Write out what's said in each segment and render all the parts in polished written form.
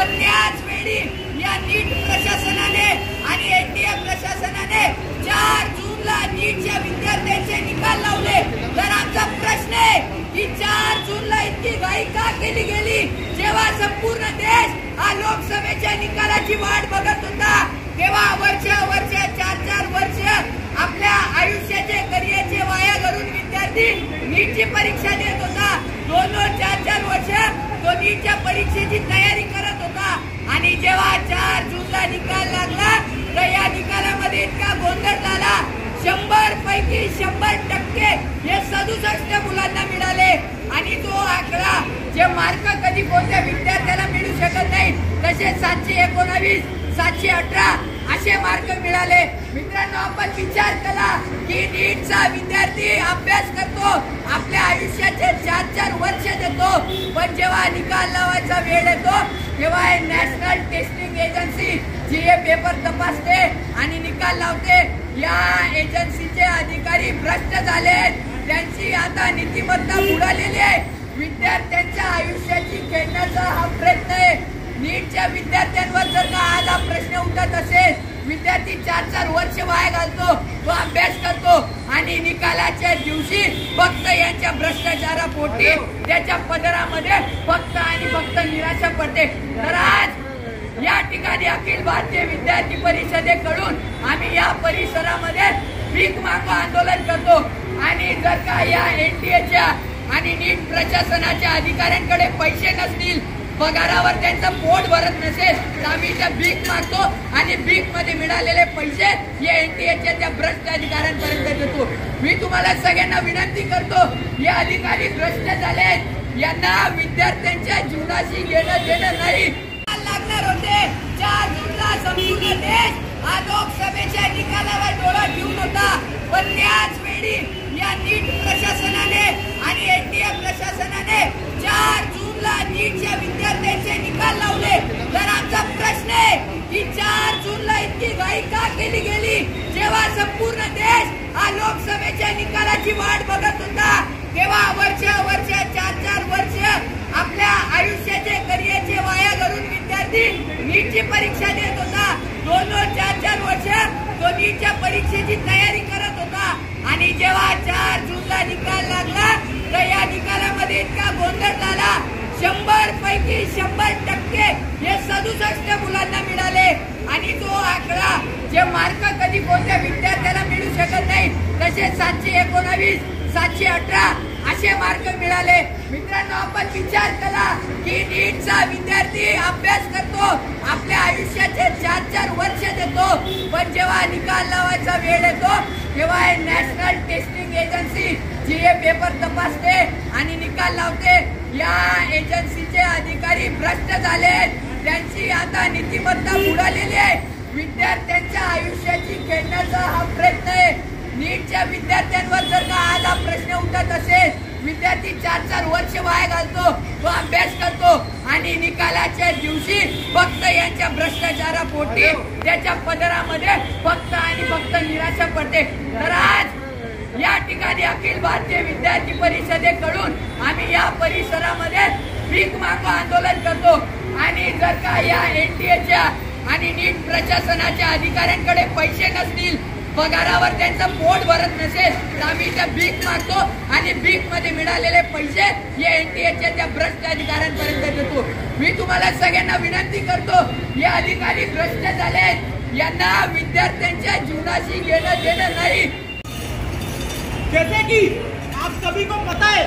पण त्याच वेळी या नीट प्रशासनाने आणि एनटीए प्रशासनाने 4 जूनला नीटच्या विद्यार्थ्यांचे निकाल लावले। तर आमचा प्रश्न आहे की 4 जूनला इतकी घाई का केली गेली, जेव्हा संपूर्ण देश हा लोकसभेच्या निकालाची वाट बघत होता, तेव्हा वर्ष 4 वर्ष आपल्या आयुष्याचे करिअरचे वाया घालून विद्यार्थी नीटची परीक्षा देत होता। 4 वर्ष तो नीटच्या परीक्षेची तयारी करत होता आणि जेव्हा 4 जूनला निकाल लागला तर या निकालामध्ये इतका गोंधळ झाला। 100 पैकी 100% हे 67 मुलांना मिळाले आणि तो आकडा जे मार्क कधी कोणत्या विद्यार्थ्याला मिळू शकत नाही तसे 719, 718 असे मार्क मिळाले। मित्रांनो, आपण विचार करा की नीटचा विद्यार्थी अभ्यास करतो, आपल्या आयुष्याचे 4 वर्ष देतो, पण जेव्हा निकाल लावायचा वेळ येतो तेव्हा नॅशनल टेस्टिंग एजन्सी जी हे पेपर तपासते आणि निकाल लावते, या एजन्सीचे अधिकारी भ्रष्ट झाले, त्यांची आता नीतिमत्ता बुडालेली आहे। विद्यार्थ्यांच्या आयुष्याची खेळण्याचा हा प्रयत्न आहे। नीटच्या विद्यार्थ्यांवर जर का आज हा प्रश्न उठत असेल, विद्यार्थी 4 वर्ष वाया घालतो, तो अभ्यास करतो आणि निकालाच्या दिवशी फक्त यांच्या भ्रष्टाचारापोटी त्याच्या पदरामध्ये फक्त आणि फक्त निराशा पडते। तर आज या ठिकाणी अखिल भारतीय विद्यार्थी परिषदेकडून आम्ही या परिसरामध्ये भीक मागो आंदोलन करतो आणि जर का या एनटीएच्या आणि नीट प्रशासनाच्या अधिकाऱ्यांकडे पैसे नसतील, पगारावर त्यांचं पोट भरत नसेल, तर आम्ही त्या भीक मागतो आणि भीक मध्ये मिळालेले पैसे या एनटीएच्या त्या भ्रष्ट अधिकाऱ्यांपर्यंत देतो। मी तुम्हाला सगळ्यांना विनंती करतो, हे अधिकारी भ्रष्ट झाले, यांना विद्यार्थ्यांच्या जीवनाशी घेणं देणं नाही। लागणार होते 4 जूनला संपूर्ण देश हा लोकसभेच्या निकालावर डोळा ठेवून होता, पण त्याच वेळी या नीट प्रशासनाने आणि एनटीए प्रशासनाने 4 जूनला नीटच्या विद्यार्थ्यांचे निकाल लावले। तर आमचा प्रश्न आहे की 4 जूनला इतकी घाई का केली गेली, जेव्हा संपूर्ण देश हा लोकसभेच्या निकालाची वाट बघत होता, तेव्हा वर्ष 4 वर्ष आपल्या आयुष्याचे करिअरचे वाया घालून विद्यार्थी नीटची परीक्षा देत होता। 4 वर्ष तो नीटच्या परीक्षेची तयारी करत होता आणि जेव्हा 4 जूनला निकाल लागला तर या निकालामध्ये इतका गोंधळ झाला। 100 पैकी 100% हे 67 मुलांना मिळाले आणि तो आकडा जे मार्क कधी कोणत्या विद्यार्थ्याला मिळू शकत नाही तसे 719, 718 असे मार्क मिळाले। मित्रांनो, आपण विचार करा की नीटचा विद्यार्थी अभ्यास करतो, आपल्या आयुष्याचे 4 वर्ष देतो, पण जेव्हा निकाल लावायचा वेळ येतो तेव्हा नॅशनल टेस्टिंग एजन्सी जी हे पेपर तपासते आणि निकाल लावते, या एजन्सीचे अधिकारी भ्रष्ट झाले, त्यांची आता नीतिमत्ता बुडालेली आहे। विद्यार्थ्यांच्या आयुष्याची खेळण्याचा हा प्रयत्न आहे। नीटच्या विद्यार्थ्यांवर जर का आज हा प्रश्न उठत असेल, विद्यार्थी 4 वर्ष वाया घालतो, तो अभ्यास करतो आणि निकालाच्या दिवशी फक्त यांच्या भ्रष्टाचारापोटी त्याच्या पदरामध्ये फक्त आणि फक्त निराशा पडते। तर आज या ठिकाणी अखिल भारतीय विद्यार्थी परिषदेकडून आम्ही या परिसरामध्ये भीक मागो आंदोलन करतो आणि जर का या एनटीएच्या आणि नीट प्रशासनाच्या अधिकाऱ्यांकडे पैसे नसतील, पगारावर त्यांचं पोट भरत नसेल, तर आम्ही त्या भीक मागतो आणि भीक मध्ये मिळालेले पैसे या एनटीएच्या त्या भ्रष्ट अधिकाऱ्यांपर्यंत देतो। मी तुम्हाला सगळ्यांना विनंती करतो, हे अधिकारी भ्रष्ट झाले, यांना विद्यार्थ्यांच्या जीवनाशी घेणं देणं नाही। जैसे कि आप सभी को पता है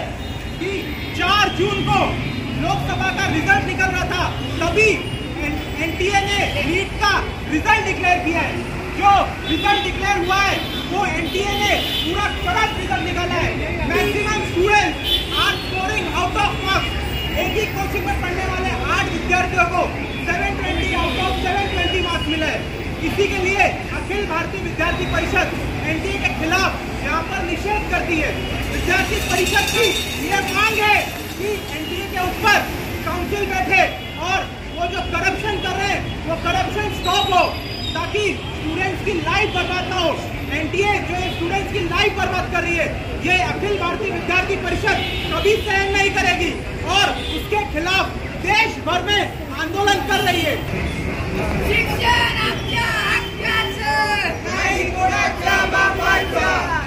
कि 4 जून को लोकसभा का रिजल्ट निकल रहा था, तभी एनटीए ने नीट का रिजल्ट डिक्लेयर किया है। जो रिजल्ट डिक्लेयर हुआ है वो एनटीए ने पूरा करप्ट रिजल्ट निकाला है। Maximum students are scoring out of marks. एक ही कोचिंग में पढ़ने वाले 8 विद्यार्थियों को 720 आउट ऑफ 720 मार्क्स मिले हैं। इसी के लिए अखिल भारतीय विद्यार्थी परिषद एनटीए के खिलाफ यहाँ पर निषेध करती है। विद्यार्थी परिषद की ये मांग है कि एनटीए के ऊपर काउंसिल बैठे और वो जो करप्शन कर रहे हैं वो करप्शन स्टॉप हो, ताकि स्टूडेंट्स की लाइफ बर्बाद ना हो। एनटीए जो स्टूडेंट्स की लाइफ बर्बाद कर रही है, ये अखिल भारतीय विद्यार्थी परिषद कभी सहन नहीं करेगी और उसके खिलाफ देश भर में आंदोलन कर रही है। शिक्षण आमच्या हक्काचं, नाही कोणाच्या बापाचं।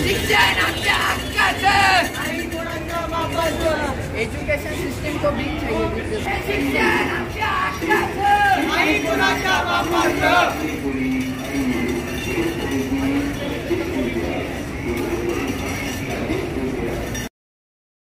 शिक्षण आमच्या हक्काचं, नाही कोणाच्या बापाचं। एजुकेशन सिस्टम को भी चाहिए। शिक्षण आमच्या हक्काचं,